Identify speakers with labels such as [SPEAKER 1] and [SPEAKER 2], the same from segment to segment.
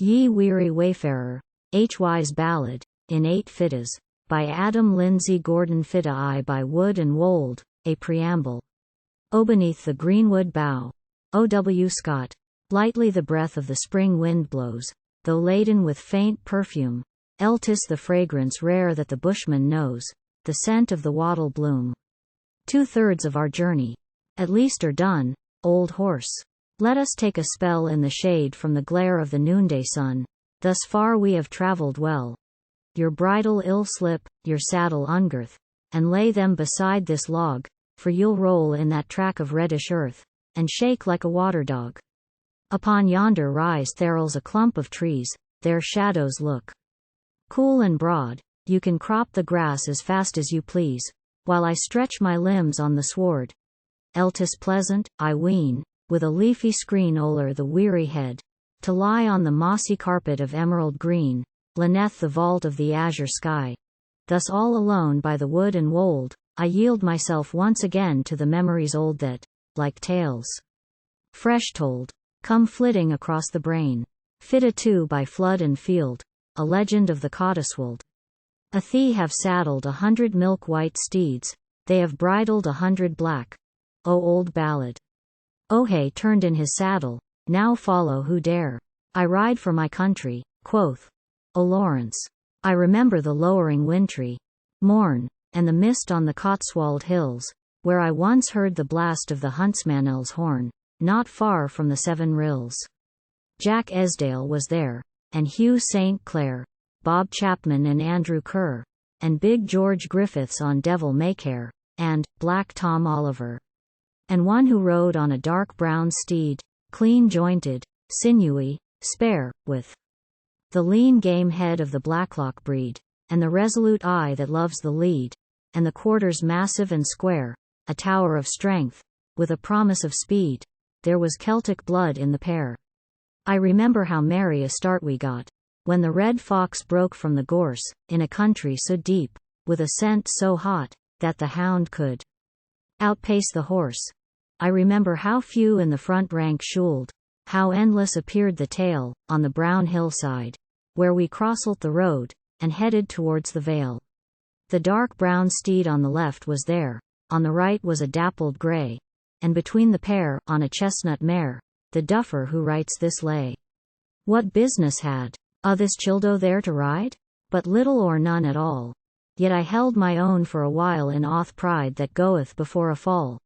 [SPEAKER 1] Ye Wearie Wayfarer Hys Ballad, in 8 Fyttes, by Adam Lindsay Gordon Fytte I by Wood and Wold, a Preamble. ôBeneath the greenwood bough.ö Scott. Lightly the breath of the spring wind blows, though laden with faint perfume. ĺTis the fragrance rare that the bushman knows, the scent of the wattle bloom. 2/3 of our journey, at least, are done, old horse. Let us take a spell in the shade from the glare of the noonday sun. Thus far we have travelled well. Your bridle Ill slip, your saddle ungirth, and lay them beside this log, for you'll roll in that track of reddish earth, and shake like a water dog. Upon yonder rise thereĺs, a clump of trees, their shadows look cool and broad. You can crop the grass as fast as you please, while I stretch my limbs on the sward. ĺTis pleasant, I ween, with a leafy screen o'er the weary head, to lie on the mossy carpet of emerald green, beneath the vault of the azure sky. Thus all alone by the wood and wold, I yield myself once again to the memories old that, like tales fresh told, come flitting across the brain. Fytte II by flood and field, a legend of the Cotswold. ĺTis have saddled 100 milk-white steeds, they have bridled 100 black. O old ballad! Hay turned in his saddle, now follow who dare. I ride for my country, quoth O Lawrence. I remember the lowering wintry morn, and the mist on the Cotswold hills, where I once heard the blast of the huntsman's horn, not far from the 7 rills. Jack Esdale was there, and Hugh St. Clair, Bob Chapman and Andrew Kerr, and Big George Griffiths on Devil Maycare, and Black Tom Oliver. And one who rode on a dark brown steed, clean-jointed, sinewy, spare, with the lean game head of the Blacklock breed, and the resolute eye that loves the lead, and the quarters massive and square, a tower of strength, with a promise of speed. There was Celtic blood in the pair. I remember how merry a start we got, when the red fox broke from the gorse, in a country so deep, with a scent so hot, that the hound could outpace the horse. I remember how few in the front rank youĺll, how endless appeared the tail, on the brown hillside, where we crossed the road, and headed towards the vale. The dark brown steed on the left was there, on the right was a dappled grey, and between the pair, on a chestnut mare, the duffer who writes this lay. What business had this childo there to ride? But little or none at all. Yet I held my own for a while in aught pride that goeth before a fall.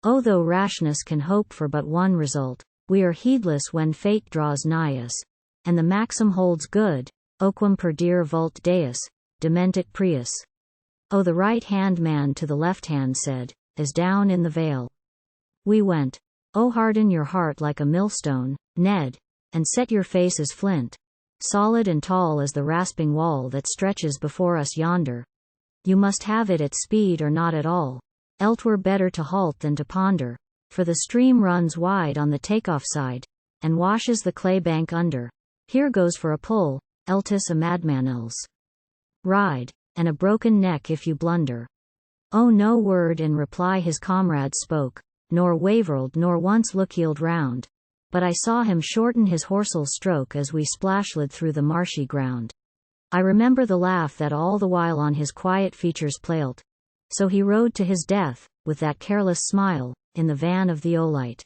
[SPEAKER 1] Oh, though rashness can hope for but one result, we are heedless when fate draws nigh us, and the maxim holds good, oquam perdere vult deus, dementit prius. Oh, the right-hand man to the left-hand said, as down in the vale we went. Oh, harden your heart like a millstone, Ned, and set your face as flint, solid and tall as the rasping wall that stretches before us yonder. You must have it at speed or not at all. Else better to halt than to ponder, for the stream runs wide on the takeoff side, and washes the clay bank under. Here goes for a pull, ĺTis a madman else ride, and a broken neck if you blunder. Oh, no word in reply his comrade spoke, nor wavered nor once looked round, but I saw him shorten his horsel stroke as we splash'd through the marshy ground. I remember the laugh that all the while on his quiet features played. So he rode to his death, with that careless smile, in the van of the ôLight.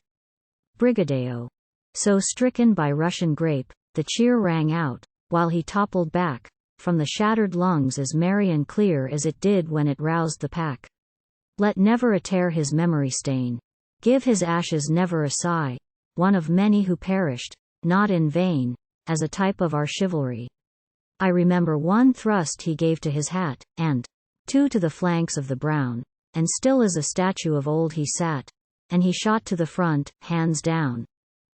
[SPEAKER 1] Brigadeo. So stricken by Russian grape, the cheer rang out, while he toppled back, from the shattered lungs as merry and clear as it did when it roused the pack. Let never a tear his memory stain. Give his ashes never a sigh. One of many who perished, not in vain, as a type of our chivalry. I remember one thrust he gave to his hat, and 2 to the flanks of the brown, and still as a statue of old he sat, and he shot to the front, hands down.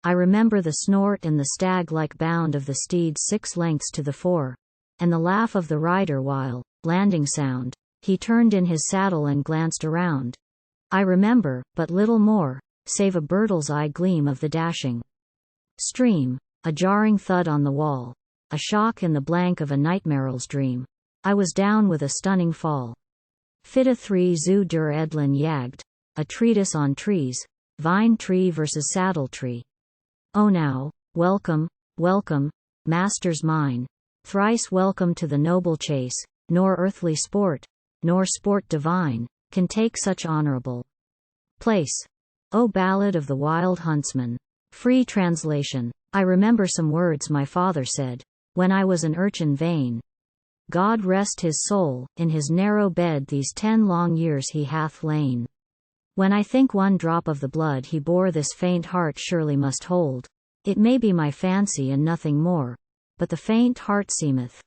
[SPEAKER 1] I remember the snort and the stag-like bound of the steed's 6 lengths to the fore, and the laugh of the rider while, landing sound, he turned in his saddle and glanced around. I remember, but little more, save a bird's eye gleam of the dashing stream, a jarring thud on the wall, a shock in the blank of a nightmare's dream. I was down with a stunning fall. Fytte III zu der edlen Jagd, a treatise on trees, vine tree versus saddle tree. Oh now, welcome, welcome, masters mine. Thrice welcome to the noble chase, nor earthly sport, nor sport divine, can take such honorable place. O Ballad of the Wild Huntsman. Free translation. I remember some words my father said, when I was an urchin vain. God rest his soul, in his narrow bed these 10 long years he hath lain. When I think one drop of the blood he bore this faint heart surely must hold. It may be my fancy and nothing more, but the faint heart seemeth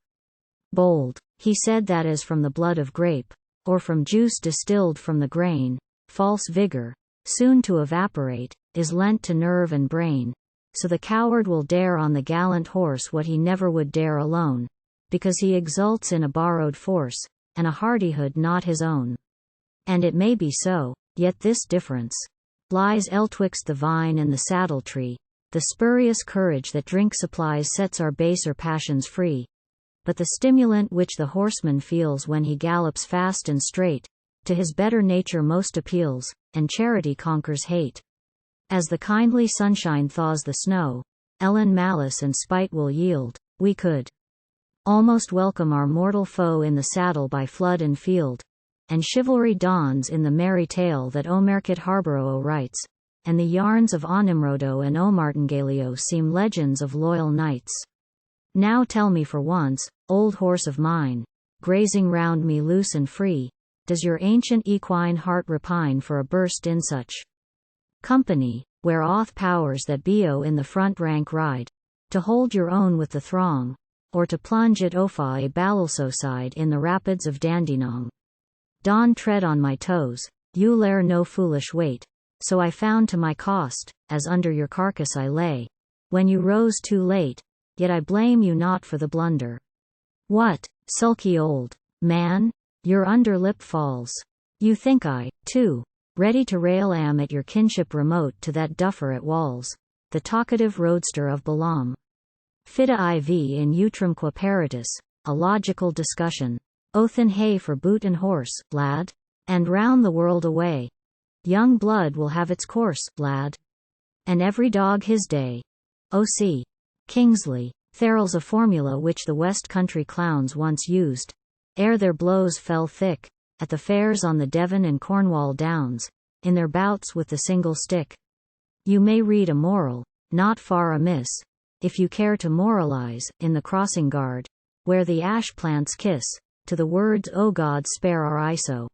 [SPEAKER 1] bold. He said that as from the blood of grape, or from juice distilled from the grain, false vigor, soon to evaporate, is lent to nerve and brain. So the coward will dare on the gallant horse what he never would dare alone, because he exults in a borrowed force, and a hardihood not his own. And it may be so, yet this difference lies elltwixt the vine and the saddle tree. The spurious courage that drink supplies sets our baser passions free, but the stimulant which the horseman feels when he gallops fast and straight, to his better nature most appeals, and charity conquers hate. As the kindly sunshine thaws the snow, Ellen malice and spite will yield. We could almost welcome our mortal foe in the saddle by flood and field, and chivalry dawns in the merry tale that Omerket Harborough writes, and the yarns of Onimrodo and Omartingalio seem legends of loyal knights. Now tell me for once, old horse of mine, grazing round me loose and free, does your ancient equine heart repine for a burst in such company, where auth powers that bough in the front rank ride, to hold your own with the throng, or to plunge at Ofa a Ballalsoside in the rapids of Dandenong? Dawn tread on my toes, you're no foolish weight, so I found to my cost, as under your carcass I lay, when you rose too late, yet I blame you not for the blunder. What, sulky old man, your under lip falls. You think I, too, ready to rail am at your kinship remote to that duffer at walls, the talkative roadster of Balaam. Fytte IV in utrumque peritus, a logical discussion. Othen hay for boot and horse, lad, and round the world away. Young blood will have its course, lad, and every dog his day. O.C. Kingsley. thereĺs, a formula which the West Country clowns once used, ere their blows fell thick, at the fairs on the Devon and Cornwall downs, in their bouts with the single stick. You may read a moral, not far amiss, if you care to moralize, in the crossing guard, where the ash plants kiss, to the words O God spare our ISO.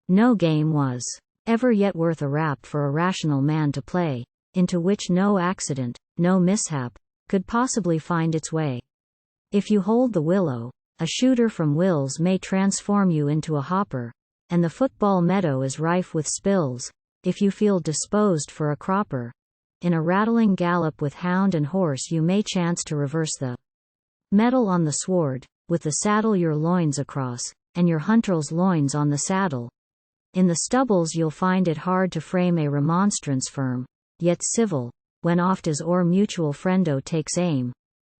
[SPEAKER 1] No game was ever yet worth a rap for a rational man to play, into which no accident, no mishap, could possibly find its way. If you hold the willow, a shooter from Iĺls may transform you into a hopper, and the football meadow is rife with spills, if you feel disposed for a cropper. In a rattling gallop with hound and horse you may chance to reverse the medal on the sward, with the saddle your loins across, and your hunter's loins on the saddle. In the stubbles you'll find it hard to frame a remonstrance firm, yet civil, when oft as o'er mutual friendo takes aim.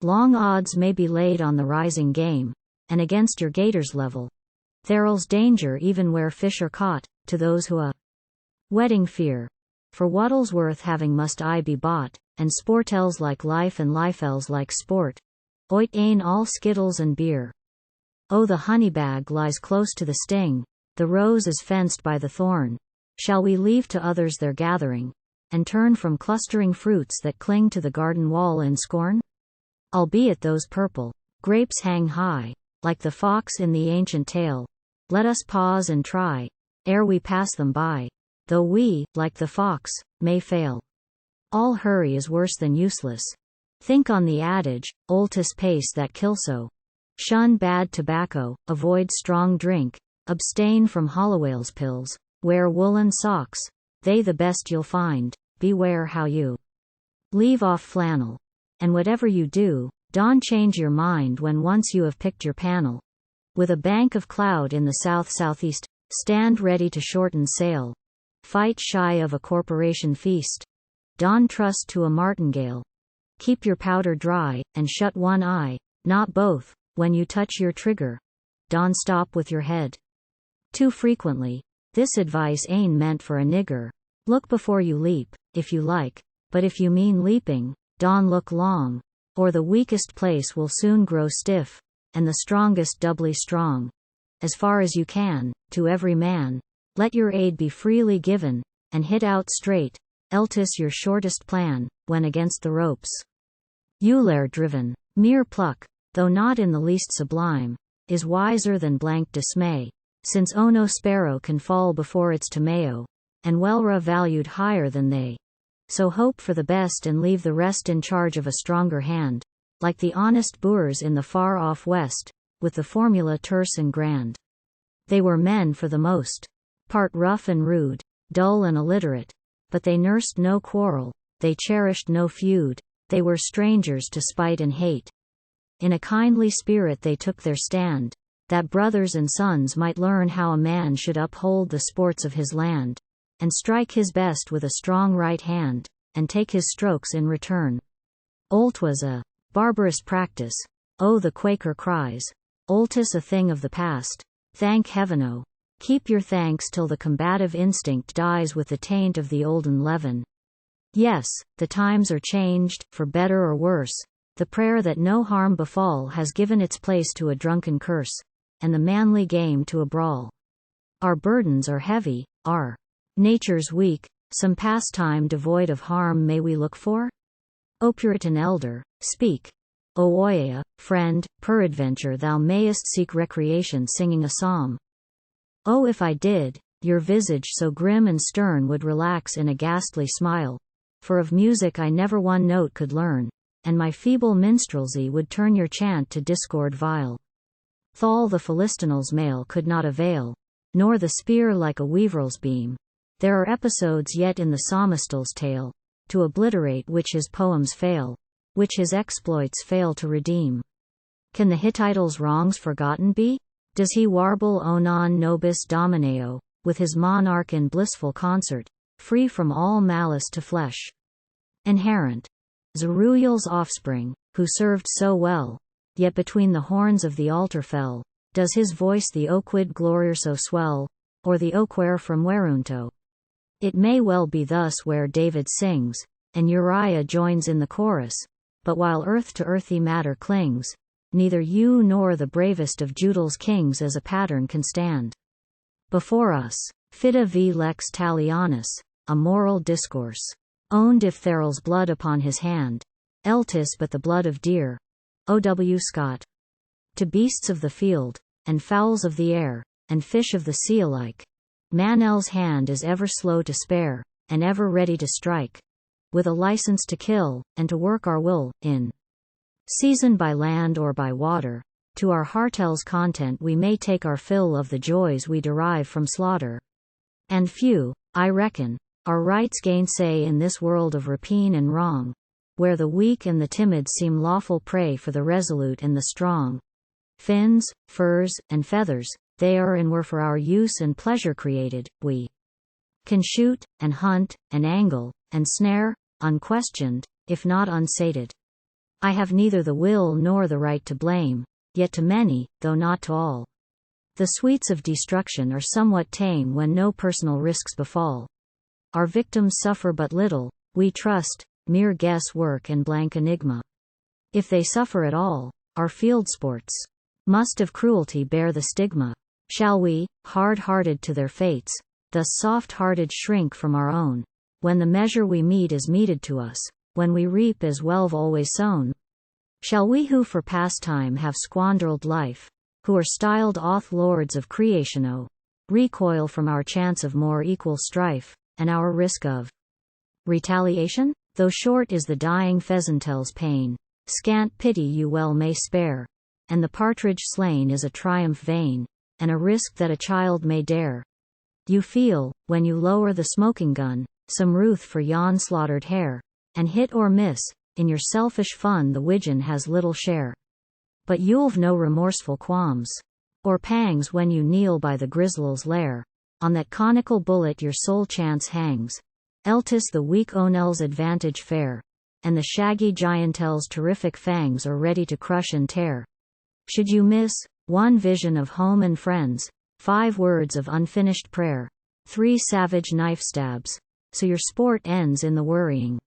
[SPEAKER 1] Long odds may be laid on the rising game, and against your gaiter's level. There's danger even where fish are caught, to those who a wedding fear. For wattle's worth having must I be bought, and sportels like life and lifels like sport. Oit ain all skittles and beer. Oh, the honey bag lies close to the sting, the rose is fenced by the thorn. Shall we leave to others their gathering, and turn from clustering fruits that cling to the garden wall in scorn? Albeit those purple grapes hang high, like the fox in the ancient tale, let us pause and try, ere we pass them by, though we, like the fox, may fail. All hurry is worse than useless. Think on the adage, ôLTis pace that kill so. Shun bad tobacco, avoid strong drink, abstain from Holloway's pills, wear woolen socks, they the best you'll find, beware how you leave off flannel. And whatever you do, don't change your mind when once you have picked your panel. With a bank of cloud in the south-southeast, stand ready to shorten sail. Fight shy of a corporation feast. Don't trust to a martingale. Keep your powder dry, and shut one eye, not both, when you touch your trigger. Don't stop with your head too frequently. This advice ain't meant for a nigger. Look before you leap, if you like, but if you mean leaping, don't look long. or the weakest place will soon grow stiff, and the strongest doubly strong. As far as you can, to every man, let your aid be freely given, and hit out straight, ĺTis your shortest plan, when against the ropes you're driven. Mere pluck, though not in the least sublime, is wiser than blank dismay, since no sparrow can fall before its tomato, and wellra valued higher than they. So hope for the best and leave the rest in charge of a stronger hand, like the honest boers in the far-off west, with the formula terse and grand. They were men for the most part rough and rude, dull and illiterate, but they nursed no quarrel, they cherished no feud, they were strangers to spite and hate. In a kindly spirit they took their stand, that brothers and sons might learn how a man should uphold the sports of his land, and strike his best with a strong right hand, and take his strokes in return. ôTwas a barbarous practice, the Quaker cries. ôTis a thing of the past. Thank heaven, keep your thanks till the combative instinct dies with the taint of the olden leaven. Yes, the times are changed, for better or worse. The prayer that no harm befall has given its place to a drunken curse, and the manly game to a brawl. Our burdens are heavy, our nature's weak, some pastime devoid of harm may we look for? O Puritan elder, speak. O Oya, friend, peradventure thou mayest seek recreation singing a psalm. Oh, if I did, your visage so grim and stern would relax in a ghastly smile, for of music I never one note could learn, and my feeble minstrelsy would turn your chant to discord vile. Thal the Philistinal's mail could not avail, nor the spear like a weaver's beam. There are episodes yet in the psalmist's tale, to obliterate which his poems fail, which his exploits fail to redeem. Can the Hittite's wrongs forgotten be? Does he warble O non nobis domineo, with his monarch in blissful concert, free from all malice to flesh? Inherent. Zeruiel's offspring, who served so well, yet between the horns of the altar fell, does his voice the oquid glorioso swell, or the oquare from Werunto? It may well be thus where David sings, and Uriah joins in the chorus, but while earth to earthy matter clings, neither you nor the bravest of Judah's kings as a pattern can stand. Before us, Fytte v lex talionis, a moral discourse. Owned if thereĺs blood upon his hand, ĺTis but the blood of deer. O.W. Scott. To beasts of the field, and fowls of the air, and fish of the sea alike, Manel's hand is ever slow to spare, and ever ready to strike, with a license to kill, and to work our will, in season by land or by water. To our heart's content we may take our fill of the joys we derive from slaughter. And few, I reckon, our rights gainsay in this world of rapine and wrong, where the weak and the timid seem lawful prey for the resolute and the strong. Fins, furs, and feathers, they are and were for our use and pleasure created. We can shoot, and hunt, and angle, and snare, unquestioned, if not unsated. I have neither the will nor the right to blame, yet to many, though not to all, the sweets of destruction are somewhat tame when no personal risks befall. Our victims suffer but little, we trust, mere guess-work and blank enigma. If they suffer at all, our field sports must of cruelty bear the stigma. Shall we, hard-hearted to their fates, thus soft-hearted shrink from our own, when the measure we meet is meted to us, when we reap as well've always sown? Shall we who for pastime have squandered life, who are styled lords of creation, recoil from our chance of more equal strife, and our risk of retaliation? Though short is the dying pheasant's pain, scant pity you well may spare, and the partridge slain is a triumph vain, and a risk that a child may dare. You feel, when you lower the smoking gun, some ruth for yon slaughtered hare, and hit or miss, in your selfish fun the widgeon has little share. But you'll've no remorseful qualms, or pangs when you kneel by the grizzle's lair, on that conical bullet your sole chance hangs. ĺTis the weak onell's advantage fair, and the shaggy giantell's terrific fangs are ready to crush and tear. Should you miss, one vision of home and friends, 5 words of unfinished prayer, 3 savage knife stabs, so your sport ends in the worrying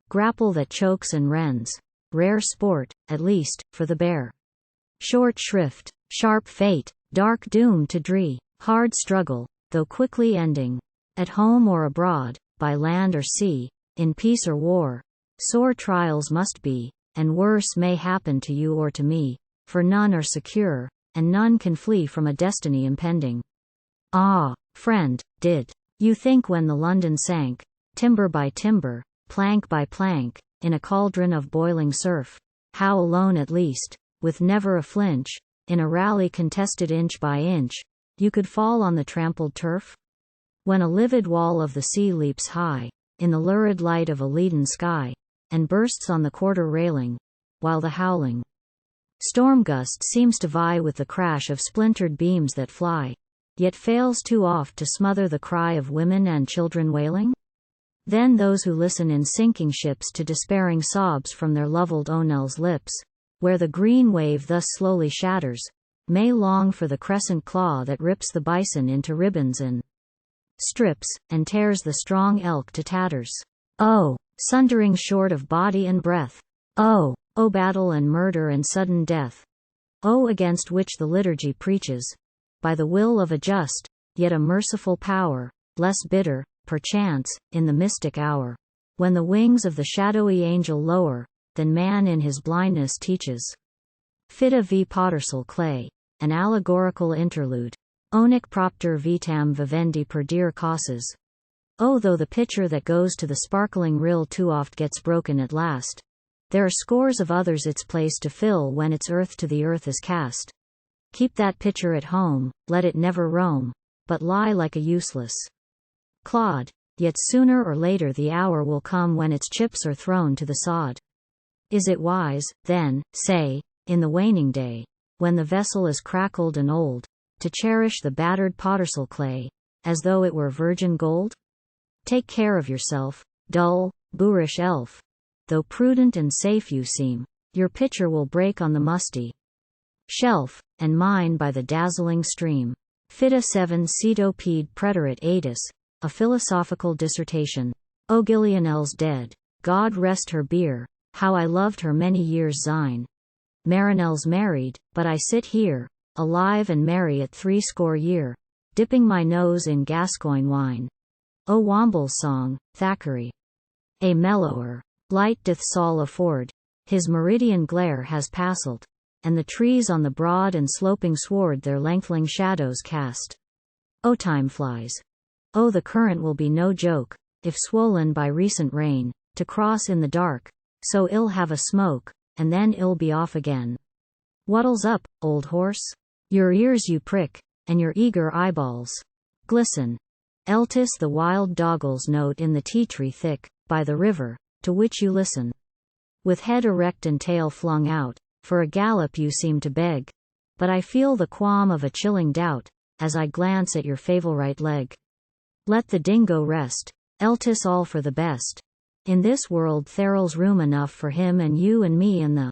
[SPEAKER 1] grapple that chokes and rends. rare sport, at least, for the bear. Short shrift, sharp fate, dark doom to dree, hard struggle, though quickly ending. At home or abroad, by land or sea, in peace or war, sore trials must be, and worse may happen to you or to me, for none are secure, and none can flee from a destiny impending. Ah, friend, did you think when the London sank, timber by timber, plank by plank, in a cauldron of boiling surf, how alone at least, with never a flinch, in a rally contested inch by inch, you could fall on the trampled turf? When a livid wall of the sea leaps high, in the lurid light of a leaden sky, and bursts on the quarter railing, while the howling storm gust seems to vie with the crash of splintered beams that fly, yet fails too oft to smother the cry of women and children wailing? Then those who listen in sinking ships to despairing sobs from their loved ôN'els lips, where the green wave thus slowly shatters, may long for the crescent claw that rips the bison into ribbons and strips, and tears the strong elk to tatters. Oh, sundering short of body and breath! Oh, battle and murder and sudden death! Oh, against which the liturgy preaches, by the will of a just, yet a merciful power, less bitter, perchance, in the mystic hour, when the wings of the shadowy angel lower, than man in his blindness teaches. Fytte v Pottersall Clay, an allegorical interlude. Onic propter vitam vivendi per dear causes. Oh, though the pitcher that goes to the sparkling rill too oft gets broken at last, there are scores of others its place to fill when its earth to the earth is cast. Keep that pitcher at home, let it never roam, but lie like a useless clod, yet sooner or later the hour will come when its chips are thrown to the sod. Is it wise, then, say, in the waning day, when the vessel is crackled and old, to cherish the battered Pottersall clay, as though it were virgin gold? Take care of yourself, dull, boorish elf. Though prudent and safe you seem, your pitcher will break on the musty shelf, and mine by the dazzling stream. Fytte 7 Cetopede Preterit ÂTis, a philosophical dissertation. ôGillionel's dead. God rest her bier, how I loved her many years syne. Marinel's married, but I sit here, alive and merry at 60 year, dipping my nose in Gascoigne wine. O Womble's song, Thackeray. A mellower light doth Saul afford, his meridian glare has passed, and the trees on the broad and sloping sward their lengthening shadows cast. O time flies. Oh, the current will be no joke, if swollen by recent rain, to cross in the dark, so Ill have a smoke, and then Ill be off again. Wattle's up, old horse? Your ears you prick, and your eager eyeballs glisten. ЛTIS the wild doggerel's note in the tea tree thick, by the river, to which you listen. With head erect and tail flung out, for a gallop you seem to beg, but I feel the qualm of a chilling doubt, as I glance at your favourite leg. Let the dingo rest, ЛTIS all for the best. In this world there's room enough for him and you and me and the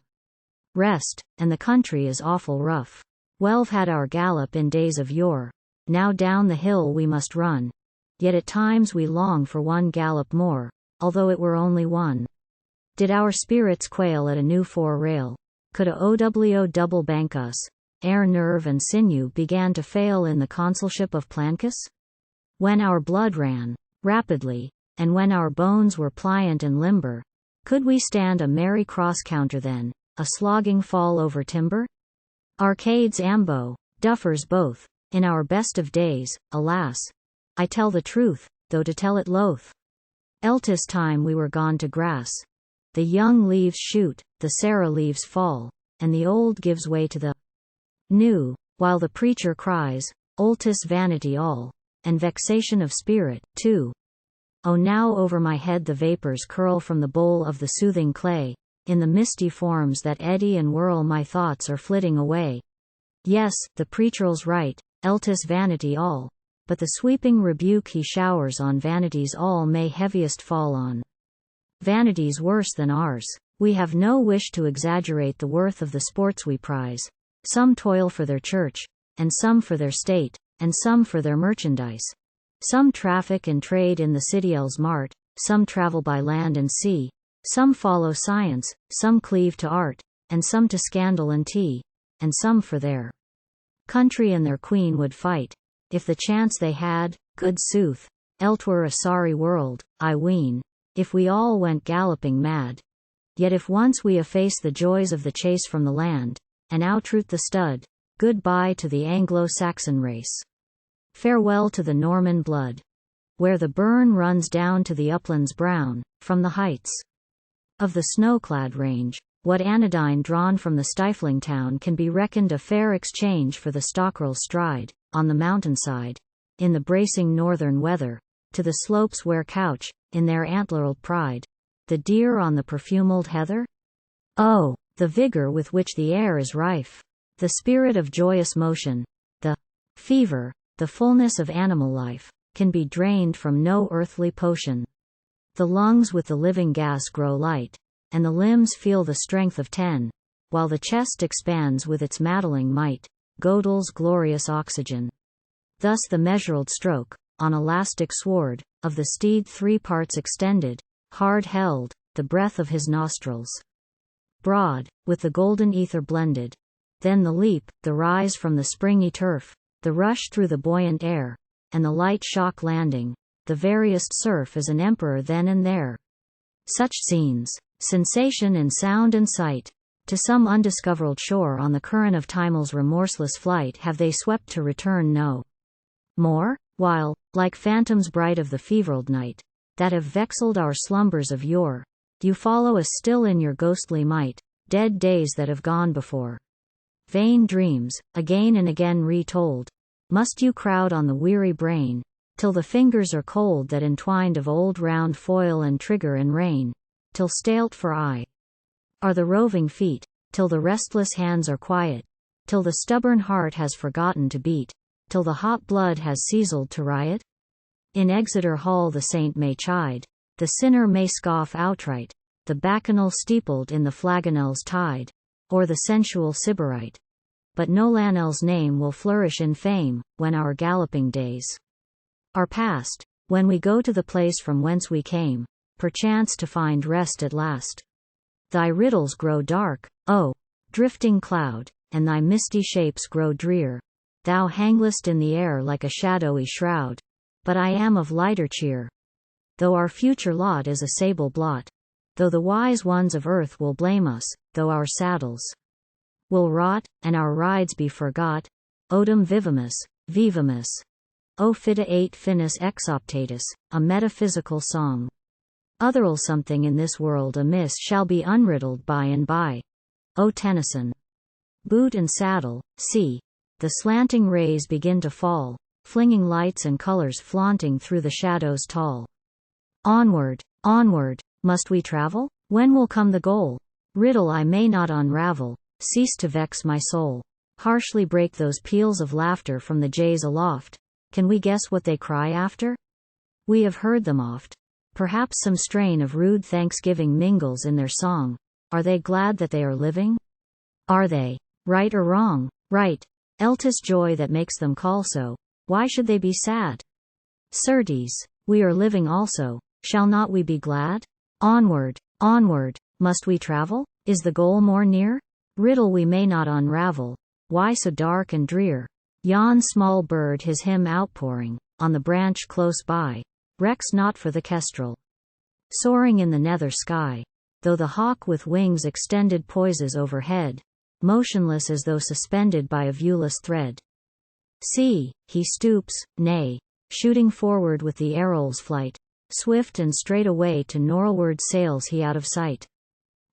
[SPEAKER 1] rest, and the country is awful rough. We've had our gallop in days of yore, now down the hill we must run, yet at times we long for one gallop more, although it were only one. Did our spirits quail at a new four-rail? Could a ôWO double bank us, ere nerve and sinew began to fail in the consulship of Plancus? When our blood ran rapidly, and when our bones were pliant and limber, could we stand a merry cross-counter then, a slogging fall over timber? Arcades ambo, duffers both, in our best of days, alas! I tell the truth, though to tell it loath. ЛTIS time we were gone to grass. The young leaves shoot, the Sarah leaves fall, and the old gives way to the new, while the preacher cries, ĺTis vanity all, and vexation of spirit, too. Oh, now over my head the vapors curl from the bowl of the soothing clay, in the misty forms that eddy and whirl my thoughts are flitting away. Yes, the preacher's right, ЛTIS vanity all, but the sweeping rebuke he showers on vanities all may heaviest fall on vanities worse than ours. We have no wish to exaggerate the worth of the sports we prize. Some toil for their church, and some for their state, and some for their merchandise. Some traffic and trade in the city's mart, some travel by land and sea, Some follow science, some cleave to art, and some to scandal and tea, and some for their country and their queen would fight, if the chance they had, good sooth, else were a sorry world, I ween, if we all went galloping mad. Yet if once we efface the joys of the chase from the land, and outroot the stud, good-bye to the Anglo-Saxon race. Farewell to the Norman blood. Where the burn runs down to the uplands brown, from the heights of the snow-clad range, what anodyne drawn from the stifling town can be reckoned a fair exchange for the stockrel's stride, on the mountainside, in the bracing northern weather, to the slopes where couch, in their antlered pride, the deer on the perfumed heather? Oh, the vigor with which the air is rife, the spirit of joyous motion, the fever, the fullness of animal life, can be drained from no earthly potion. The lungs with the living gas grow light, and the limbs feel the strength of 10, while the chest expands with its maddling might, Gödel's glorious oxygen. Thus the measured stroke, on elastic sward, of the steed 3 parts extended, hard held, the breath of his nostrils. Broad, with the golden ether blended. Then the leap, the rise from the springy turf, the rush through the buoyant air, and the light shock landing, the veriest surf is an emperor then and there. Such scenes, sensation in sound and sight, to some undiscovered shore on the current of time's remorseless flight have they swept to return no more, while, like phantoms bright of the fevered night, that have vexed our slumbers of yore, you follow us still in your ghostly might, dead days that have gone before. Vain dreams, again and again retold, must you crowd on the weary brain, till the fingers are cold that entwined of old round foil and trigger and rein, till stalt for aye are the roving feet, till the restless hands are quiet, till the stubborn heart has forgotten to beat, till the hot blood has ceased to riot? In Exeter Hall the saint may chide, the sinner may scoff outright, the bacchanal steepled in the flagonel's tide, or the sensual sybarite. But no Lanel's name will flourish in fame, when our galloping days are past, when we go to the place from whence we came, perchance to find rest at last. Thy riddles grow dark, O drifting cloud, and thy misty shapes grow drear. Thou hangest in the air like a shadowy shroud, but I am of lighter cheer. Though our future lot is a sable blot, though the wise ones of earth will blame us, though our saddles will rot, and our rides be forgot, odem vivimus. O Fytte I finis exoptatus, a metaphysical song. Other'll something in this world amiss shall be unriddled by and by. O Tennyson. Boot and saddle, see, the slanting rays begin to fall, flinging lights and colors flaunting through the shadows tall. Onward, onward, must we travel? When will come the goal? Riddle I may not unravel, cease to vex my soul. Harshly break those peals of laughter from the jays aloft. Can we guess what they cry after? We have heard them oft. Perhaps some strain of rude thanksgiving mingles in their song. Are they glad that they are living? Are they right or wrong? Right. ĺTis joy that makes them call so. Why should they be sad? Certes, we are living also. Shall not we be glad? Onward, onward, must we travel? Is the goal more near? Riddle we may not unravel. Why so dark and drear? Yon small bird his hymn outpouring, on the branch close by, recks not for the kestrel soaring in the nether sky, though the hawk with wings extended poises overhead, motionless as though suspended by a viewless thread. See, he stoops, nay, shooting forward with the Iĺl's flight, swift and straight away to northward sails he out of sight.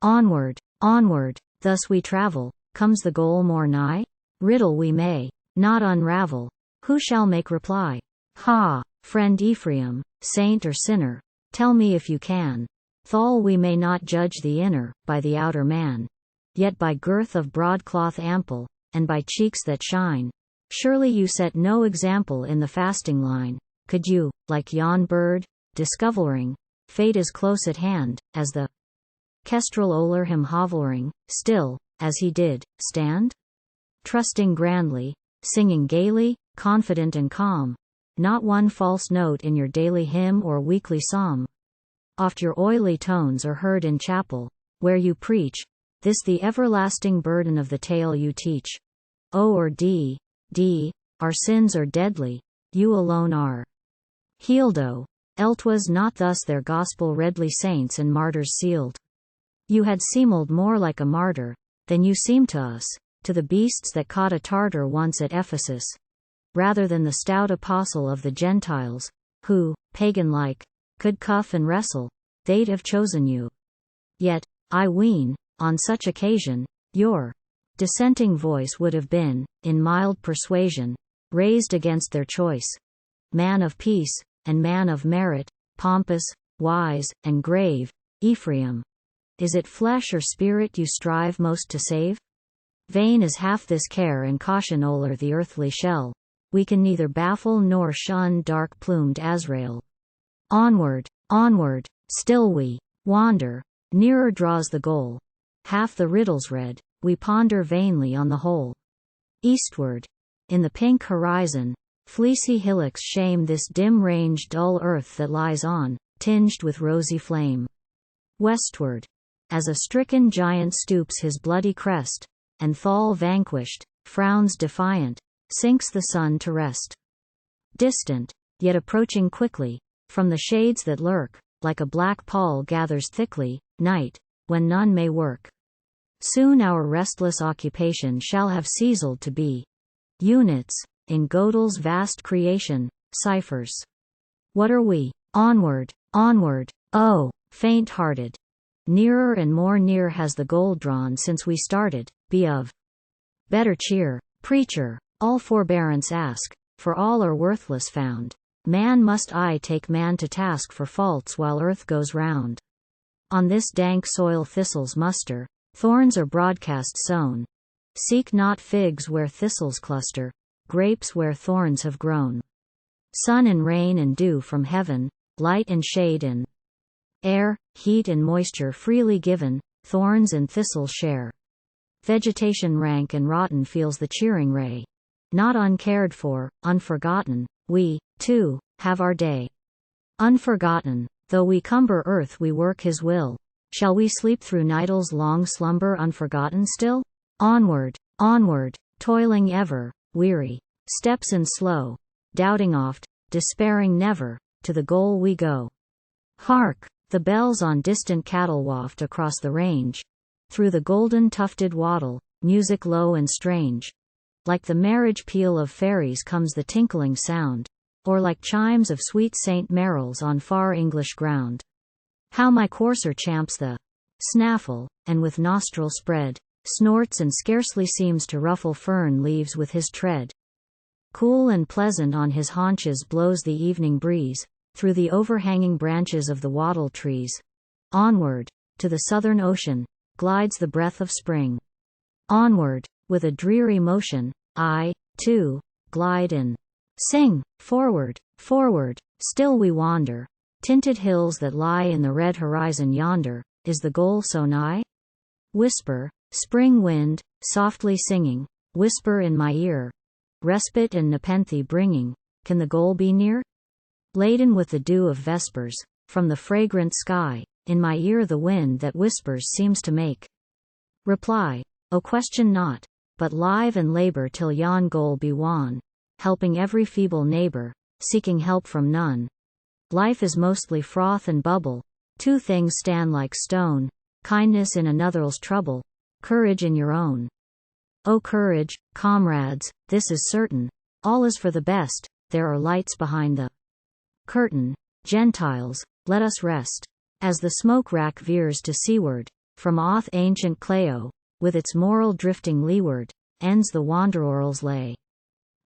[SPEAKER 1] Onward, onward, thus we travel, comes the goal more nigh? Riddle we may not unravel, who shall make reply? Ha, friend Ephraim, saint or sinner, tell me if you can. Thal we may not judge the inner, by the outer man, yet by girth of broadcloth ample, and by cheeks that shine. Surely you set no example in the fasting line, could you, like yon bird, discovering, fate is close at hand, as the kestrel o'er him hovering, still, as he did, stand? Trusting grandly, singing gaily, confident and calm, not one false note in your daily hymn or weekly psalm. Oft your oily tones are heard in chapel, where you preach, this the everlasting burden of the tale you teach. O or D, our sins are deadly, you alone are healed. O, else not thus their gospel redly saints and martyrs sealed. You had seemed more like a martyr, than you seem to us, to the beasts that caught a Tartar once at Ephesus, rather than the stout apostle of the Gentiles, who, pagan-like, could cuff and wrestle, they'd have chosen you. Yet, I ween, on such occasion, your dissenting voice would have been, in mild persuasion, raised against their choice. Man of peace, and man of merit, pompous, wise, and grave, Ephraim. Is it flesh or spirit you strive most to save? Vain is half this care and caution o'er the earthly shell. We can neither baffle nor shun dark-plumed Azrael. Onward, onward, still we wander, nearer draws the goal. Half the riddles read, we ponder vainly on the whole. Eastward, in the pink horizon, fleecy hillocks shame this dim-ranged dull earth that lies on, tinged with rosy flame. Westward, as a stricken giant stoops his bloody crest, and Thall vanquished, frowns defiant, sinks the sun to rest. Distant, yet approaching quickly, from the shades that lurk, like a black pall gathers thickly, night, when none may work. Soon our restless occupation shall have ceased to be units, in Gödel's vast creation, ciphers. What are we? Onward, onward, oh, faint-hearted. Nearer and more near has the goal drawn since we started, be of better cheer, preacher, all forbearance ask, for all are worthless found. Man must I take man to task for faults while earth goes round. On this dank soil thistles muster, thorns are broadcast sown. Seek not figs where thistles cluster, grapes where thorns have grown. Sun and rain and dew from heaven, light and shade in air, heat and moisture freely given, thorns and thistles share. Vegetation rank and rotten feels the cheering ray. Not uncared for, unforgotten, we, too, have our day. Unforgotten, though we cumber earth we work his will. Shall we sleep through IĺL's long slumber unforgotten still? Onward, onward, toiling ever, weary steps and slow, doubting oft, despairing never, to the goal we go. Hark! The bells on distant cattle waft across the range. Through the golden tufted wattle, music low and strange. Like the marriage peal of fairies comes the tinkling sound, or like chimes of sweet St. Maryl's on far English ground. How my courser champs the snaffle, and with nostril spread, snorts and scarcely seems to ruffle fern leaves with his tread. Cool and pleasant on his haunches blows the evening breeze, through the overhanging branches of the wattle trees. Onward, to the southern ocean, glides the breath of spring. Onward, with a dreary motion, I, too, glide and sing. Forward, forward, still we wander. Tinted hills that lie in the red horizon yonder, is the goal so nigh? Whisper, spring wind, softly singing, whisper in my ear. Respite and nepenthe bringing, can the goal be near? Laden with the dew of vespers, from the fragrant sky, in my ear the wind that whispers seems to make reply. O question not, but live and labor till yon goal be won, helping every feeble neighbor, seeking help from none. Life is mostly froth and bubble, two things stand like stone, kindness in another's trouble, courage in your own. O courage, comrades, this is certain, all is for the best, there are lights behind the curtain. Gentiles, let us rest. As the smoke rack veers to seaward, from off ancient Cleo, with its moral drifting leeward, ends the wanderer's lay.